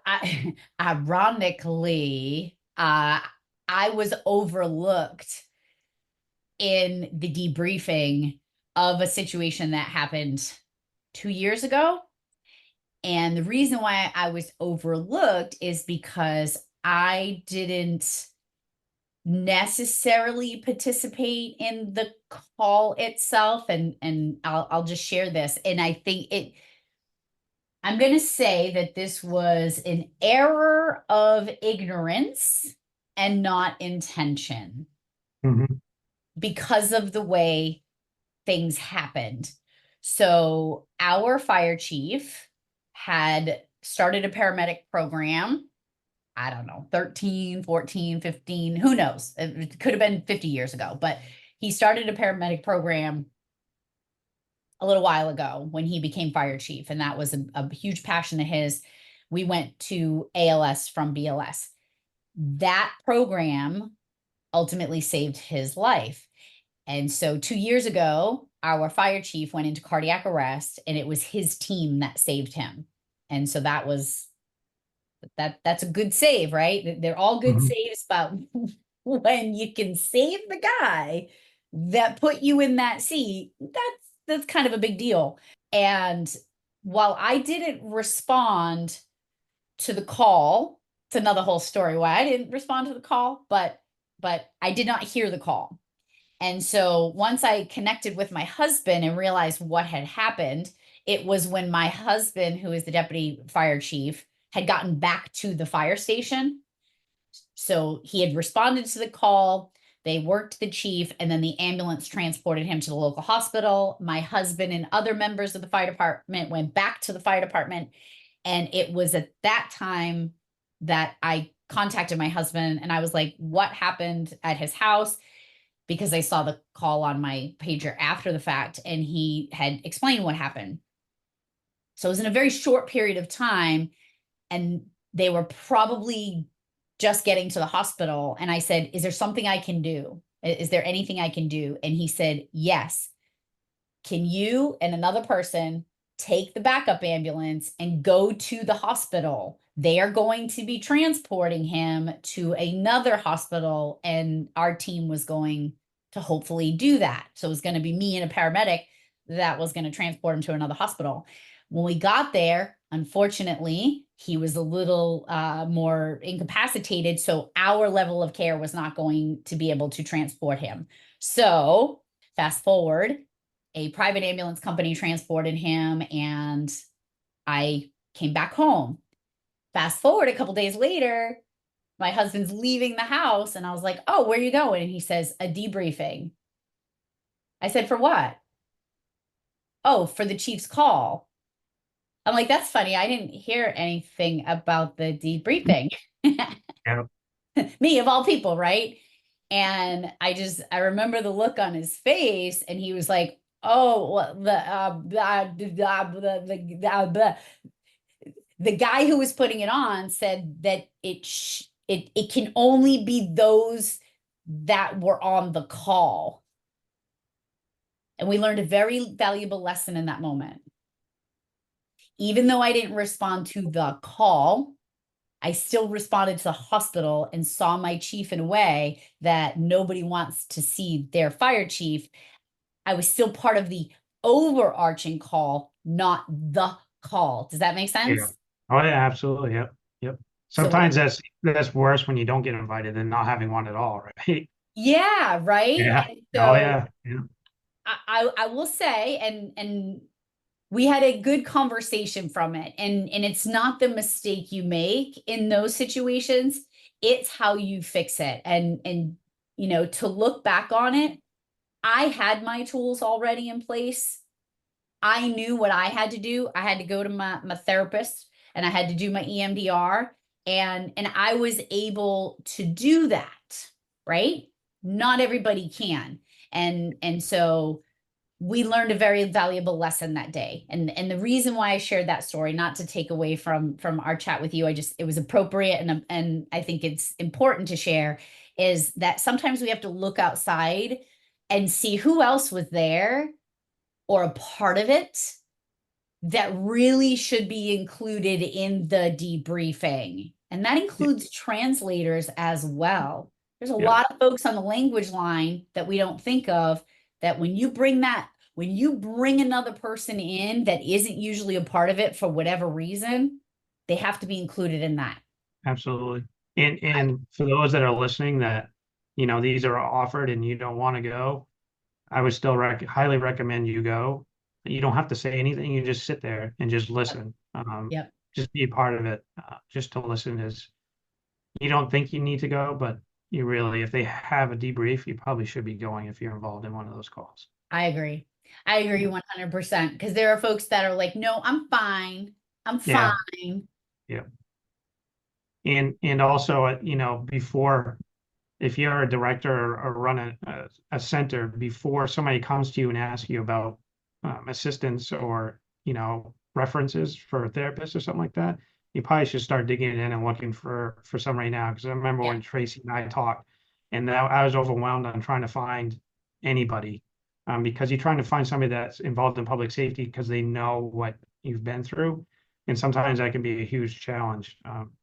A: ironically, I was overlooked in the debriefing of a situation that happened 2 years ago. And the reason why I was overlooked is because I didn't necessarily participate in the call itself. And I'll just share this. And I think I'm going to say that this was an error of ignorance and not intention, because of the way things happened. So our fire chief had started a paramedic program, I don't know, 13, 14, 15, who knows? It could have been 50 years ago, but he started a paramedic program a little while ago when he became fire chief. And that was a huge passion of his. We went to ALS from BLS. That program ultimately saved his life. And so 2 years ago, our fire chief went into cardiac arrest, and it was his team that saved him. And so that's a good save, right? They're all good
B: Mhm.
A: saves, but when you can save the guy that put you in that seat, that's kind of a big deal. And while I didn't respond to the call, it's another whole story why I didn't respond to the call, but I did not hear the call. And so once I connected with my husband and realized what had happened, it was when my husband, who is the deputy fire chief, had gotten back to the fire station. So he had responded to the call. They worked the chief, and then the ambulance transported him to the local hospital. My husband and other members of the fire department went back to the fire department. And it was at that time that I contacted my husband and I was like, what happened at his house? Because I saw the call on my pager after the fact, and he had explained what happened. So it was in a very short period of time, and they were probably just getting to the hospital. And I said, is there something I can do? Is there anything I can do? And he said, yes. Can you and another person take the backup ambulance and go to the hospital? They are going to be transporting him to another hospital, and our team was going to hopefully do that. So it was going to be me and a paramedic that was going to transport him to another hospital. When we got there, unfortunately, he was a little more incapacitated. So our level of care was not going to be able to transport him. So fast forward, a private ambulance company transported him, and I came back home. Fast forward a couple days later, my husband's leaving the house, and I was like, oh, where are you going? And he says, a debriefing. I said, for what? Oh, for the chief's call. I'm like, that's funny. I didn't hear anything about the debriefing.
B: Yeah.
A: Me of all people, right? And I remember the look on his face, and he was like, oh, well, the guy who was putting it on said that it can only be those that were on the call. And we learned a very valuable lesson in that moment. Even though I didn't respond to the call, I still responded to the hospital and saw my chief in a way that nobody wants to see their fire chief. I was still part of the overarching call, not the call. Does that make
B: Yeah.
A: sense?
B: Oh yeah, absolutely. Yep. Yep.
A: So what?
B: Sometimes that's worse when you don't get invited than not having one at all, right?
A: Yeah, right.
B: Yeah.
A: And
B: Oh
A: so
B: yeah. Yeah.
A: I will say, and we had a good conversation from it, and it's not the mistake you make in those situations, it's how you fix it. And to look back on it, I had my tools already in place. I knew what I had to do. I had to go to my therapist, and I had to do my EMDR, and I was able to do that, right? Not everybody can. And so we learned a very valuable lesson that day. And the reason why I shared that story, not to take away from our chat with you, it was appropriate, and I think it's important to share, is that sometimes we have to look outside and see who else was there or a part of it that really should be included in the debriefing. And that includes translators as well. There's a
B: Yeah.
A: lot of folks on the language line that we don't think of, that when you bring another person in that isn't usually a part of it for whatever reason, they have to be included in that.
B: Absolutely. And for those that are listening that, these are offered and you don't want to go, I would still highly recommend you go. You don't have to say anything. You just sit there and just listen.
A: Yep.
B: Just be a part of it. Just to listen is, you don't think you need to go, but you really, if they have a debrief, you probably should be going if you're involved in one of those calls.
A: I agree. I agree
B: Yeah.
A: 100%, because there are folks that are like, no, I'm fine. I'm
B: Yeah.
A: fine.
B: Yeah. And also, before, if you're a director or run a center, before somebody comes to you and asks you about assistance or references for a therapist or something like that, you probably should start digging in and looking for some right now. Because I remember
A: Yeah.
B: when Tracy and I talked, And now I was overwhelmed on trying to find anybody, because you're trying to find somebody that's involved in public safety because they know what you've been through. And sometimes that can be a huge challenge.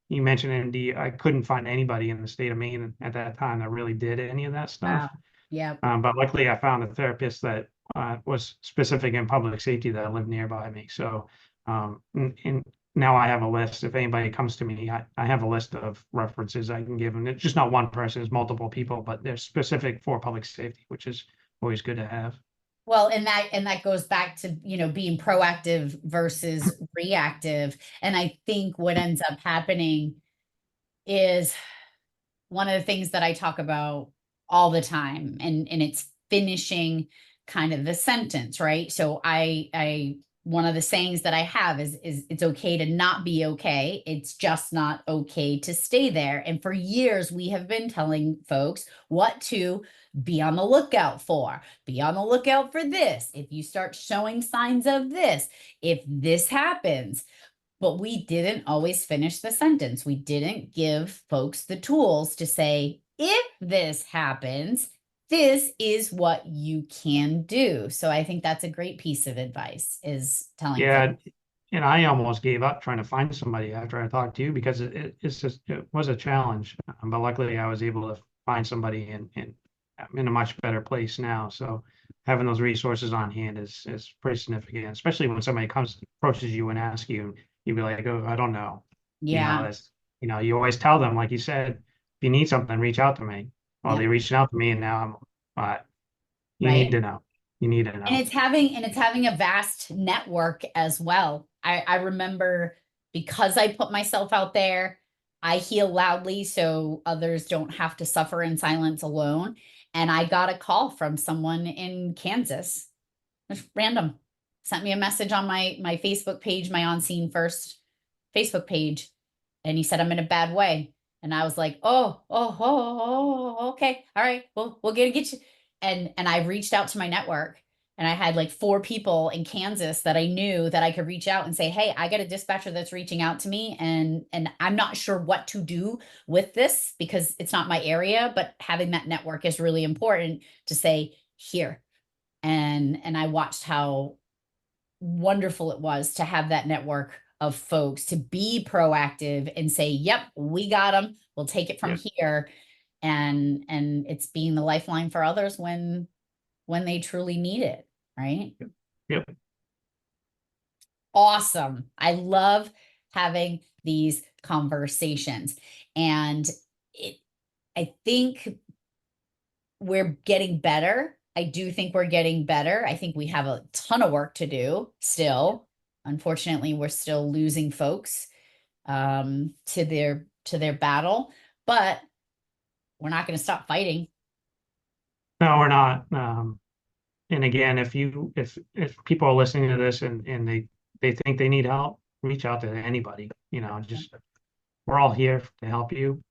B: You mentioned MD, I couldn't find anybody in the state of Maine at that time that really did any of that
A: Wow.
B: stuff.
A: Yeah.
B: But luckily I found a therapist that was specific in public safety that lived nearby me. So, and now I have a list. If anybody comes to me, I have a list of references I can give them. It's just not one person, it's multiple people, but they're specific for public safety, which is always good to have.
A: Well, and that goes back to, being proactive versus reactive. And I think what ends up happening is one of the things that I talk about all the time, and it's finishing kind of the sentence, right? So I one of the sayings that I have is it's okay to not be okay. It's just not okay to stay there. And for years we have been telling folks what to be on the lookout for. Be on the lookout for this. If you start showing signs of this, if this happens, but we didn't always finish the sentence. We didn't give folks the tools to say, if this happens, this is what you can do. So I think that's a great piece of advice, is telling
B: Yeah,
A: folks.
B: and I almost gave up trying to find somebody after I talked to you because it was a challenge. But luckily I was able to find somebody, and I'm in a much better place now. So having those resources on hand is pretty significant, especially when somebody comes, approaches you and asks you, you'd be like, oh, I don't know.
A: Yeah,
B: That's, you always tell them, like you said, if you need something, reach out to me. Well,
A: yeah,
B: they reached out to me, and now you need
A: right.
B: to know. You need to
A: And
B: know.
A: it's having a vast network as well. I remember, because I put myself out there, I heal loudly so others don't have to suffer in silence alone. And I got a call from someone in Kansas, just random, sent me a message on my Facebook page, my On Scene First Facebook page, and he said, I'm in a bad way. And I was like, okay, all right, well, we'll get you. And I reached out to my network, and I had like 4 people in Kansas that I knew that I could reach out and say, hey, I got a dispatcher that's reaching out to me, and I'm not sure what to do with this because it's not my area, but having that network is really important to say, here. And I watched how wonderful it was to have that network of folks to be proactive and say, yep, we got them, we'll take it from
B: Yeah.
A: here. And it's being the lifeline for others when they truly need it, right?
B: Yep.
A: Awesome. I love having these conversations. And it I think we're getting better. I do think we're getting better. I think we have a ton of work to do still. Unfortunately, we're still losing folks to their battle, but we're not going to stop fighting.
B: No, we're not. And again, if people are listening to this, and they think they need help, reach out to anybody. Just we're all here to help you.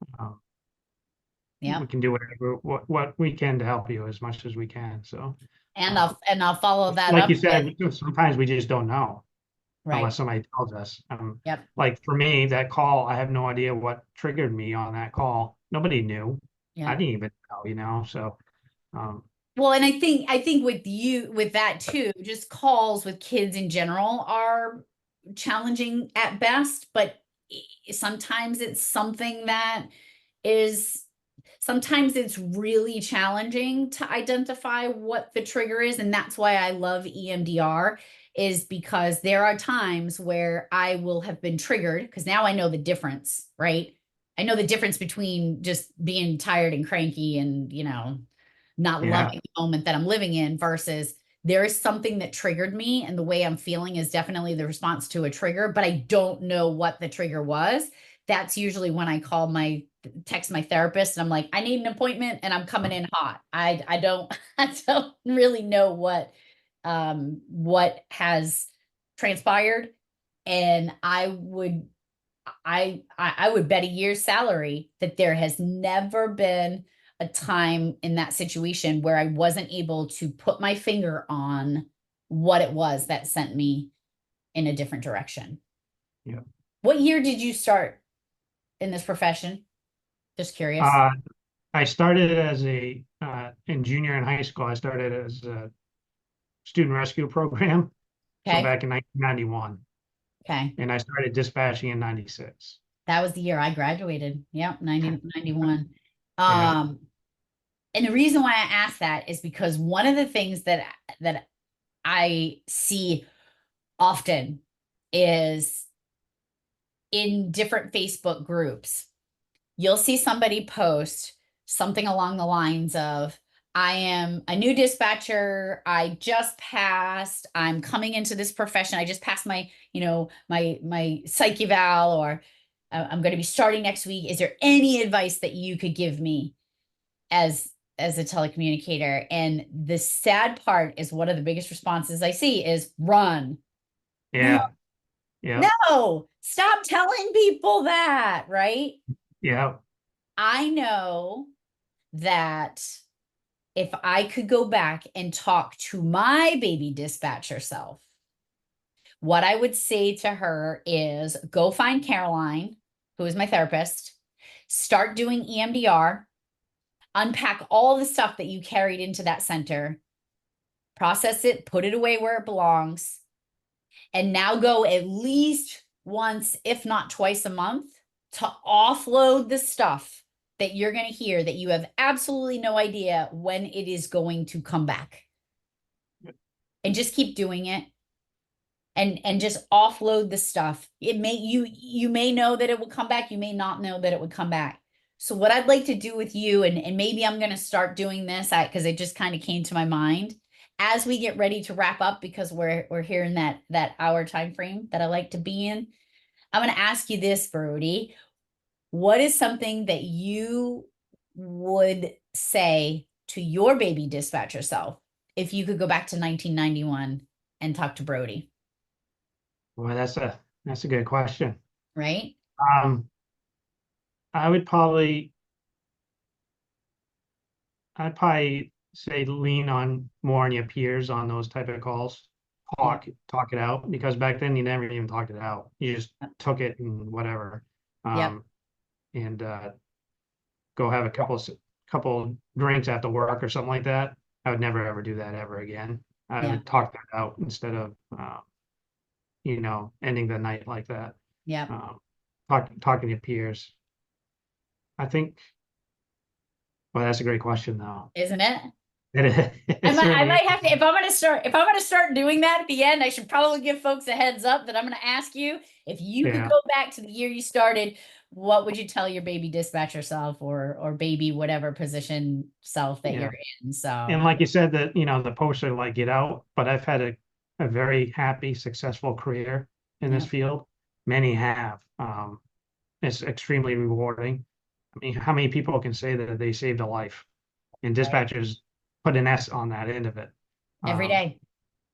A: Yeah.
B: We can do what we can to help you as much as we can. So,
A: And
B: um,
A: I'll follow that
B: like
A: up
B: you
A: with,
B: said, sometimes we just don't know
A: right.
B: unless somebody tells us.
A: Yep.
B: Like for me, that call, I have no idea what triggered me on that call. Nobody knew. I
A: Yeah.
B: didn't even know. So, um,
A: Well, and I think with that too, just calls with kids in general are challenging at best, but sometimes it's something that is sometimes it's really challenging to identify what the trigger is. And that's why I love EMDR, is because there are times where I will have been triggered because now I know the difference, right? I know the difference between just being tired and cranky and, not
B: yeah,
A: loving the moment that I'm living in versus there is something that triggered me. And the way I'm feeling is definitely the response to a trigger, but I don't know what the trigger was. That's usually when I text my therapist and I'm like, I need an appointment and I'm coming in hot. I don't I don't really know what has transpired. And I would bet a year's salary that there has never been a time in that situation where I wasn't able to put my finger on what it was that sent me in a different direction.
B: yeah.
A: What year did you start in this profession? Just curious.
B: Uh, I started as in junior in high school, I started as a student rescue program. So
A: Okay.
B: back in 1991,
A: Okay.
B: and I started dispatching in 96.
A: That was the year I graduated. Yep, 1991.
B: Yeah.
A: And the reason why I asked that is because one of the things that I see often is in different Facebook groups, you'll see somebody post something along the lines of, I am a new dispatcher. I just passed. I'm coming into this profession. I just passed my, my psych eval, or I'm going to be starting next week. Is there any advice that you could give me as a telecommunicator? And the sad part is, one of the biggest responses I see is run. No,
B: Yeah. Yeah.
A: no, stop telling people that, right?
B: Yeah.
A: I know that if I could go back and talk to my baby dispatcher self, what I would say to her is go find Caroline, who is my therapist, start doing EMDR, unpack all the stuff that you carried into that center, process it, put it away where it belongs, and now go at least once, if not twice a month, to offload the stuff that you're going to hear that you have absolutely no idea when it is going to come back. And just keep doing it, and just offload the stuff. It may, you may know that it will come back, you may not know that it would come back. So what I'd like to do with you, and maybe I'm going to start doing this because it just kind of came to my mind as we get ready to wrap up, because we're here in that hour time frame that I like to be in. I'm going to ask you this, Brody. What is something that you would say to your baby dispatcher self if you could go back to 1991 and talk to Brody?
B: Boy, that's a good question.
A: Right?
B: Um, I would probably I'd probably say lean on more on your peers on those type of calls.
A: Yeah.
B: Talk it out, because back then you never even talked it out. You just took it and whatever.
A: Yep.
B: And go have a couple drinks after work or something like that. I would never ever do that ever again. I
A: Yeah.
B: would talk that out instead of ending the night like that.
A: Yep.
B: Talking to peers. I think. Well, that's a great question, though.
A: Isn't it?
B: It
A: I
B: certainly
A: might
B: is.
A: have to, if I'm gonna start doing that at the end, I should probably give folks a heads up that I'm gonna ask you, if you could
B: Yeah.
A: go back to the year you started, what would you tell your baby dispatcher self, or baby whatever position self that
B: Yeah.
A: you're in? So
B: And like you said, that the poster like get out, but I've had a very happy, successful career in this
A: yeah,
B: field. Many have. It's extremely rewarding. I mean, how many people can say that they saved a life? And
A: right.
B: dispatchers put an S on that end of it.
A: Every
B: Um,
A: day.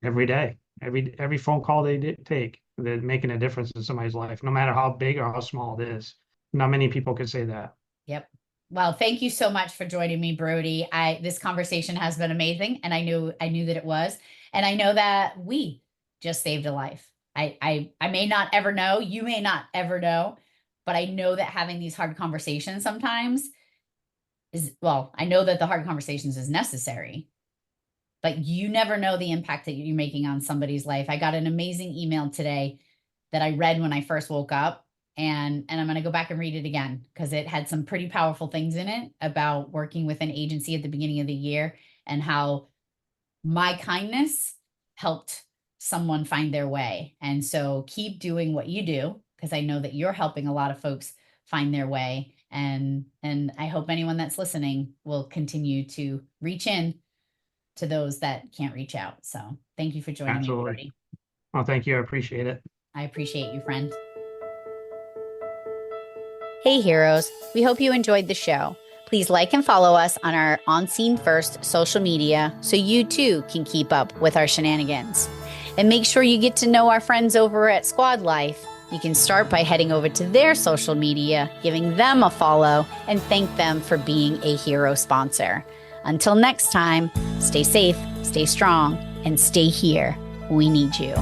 B: every day, every phone call they take, they're making a difference in somebody's life, no matter how big or how small it is. Not many people can say that.
A: Yep. Well, thank you so much for joining me, Brody. This conversation has been amazing, and I knew that it was, and I know that we just saved a life. I may not ever know, you may not ever know, but I know that having these hard conversations sometimes is, well, I know that the hard conversations is necessary, but you never know the impact that you're making on somebody's life. I got an amazing email today that I read when I first woke up, and I'm going to go back and read it again because it had some pretty powerful things in it about working with an agency at the beginning of the year, and how my kindness helped someone find their way. And so keep doing what you do, because I know that you're helping a lot of folks find their way. And I hope anyone that's listening will continue to reach in to those that can't reach out. So thank you for joining me,
B: Absolutely.
A: Brody.
B: Well, thank you. I appreciate it.
A: I appreciate you, friend. Hey, heroes. We hope you enjoyed the show. Please like and follow us on our On Scene First social media so you too can keep up with our shenanigans. And make sure you get to know our friends over at Squad Life. You can start by heading over to their social media, giving them a follow, and thank them for being a hero sponsor. Until next time, stay safe, stay strong, and stay here. We need you.